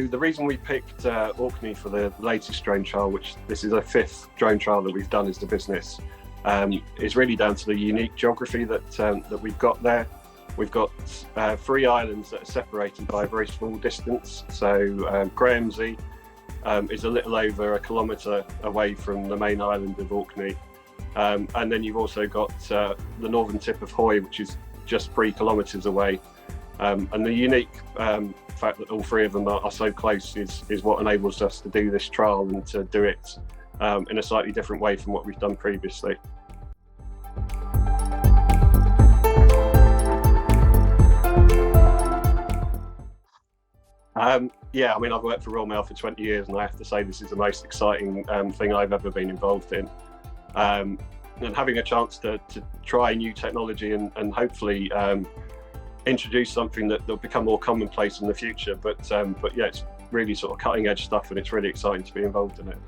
So the reason we picked Orkney for the latest drone trial, which this is our 5th drone trial that we've done as the business, is really down to the unique geography that we've got there. We've got 3 islands that are separated by a very small distance. So Grahamsay is a little over 1 kilometre away from the main island of Orkney. And then you've also got the northern tip of Hoy, which is just 3 kilometres away. And the unique fact that all 3 of them are so close is what enables us to do this trial and to do it in a slightly different way from what we've done previously. Yeah, I mean, I've worked for Royal Mail for 20 years, and I have to say this is the most exciting thing I've ever been involved in. And having a chance to try new technology and hopefully introduce something that will become more commonplace in the future. But yeah, it's really sort of cutting edge stuff, and it's really exciting to be involved in it.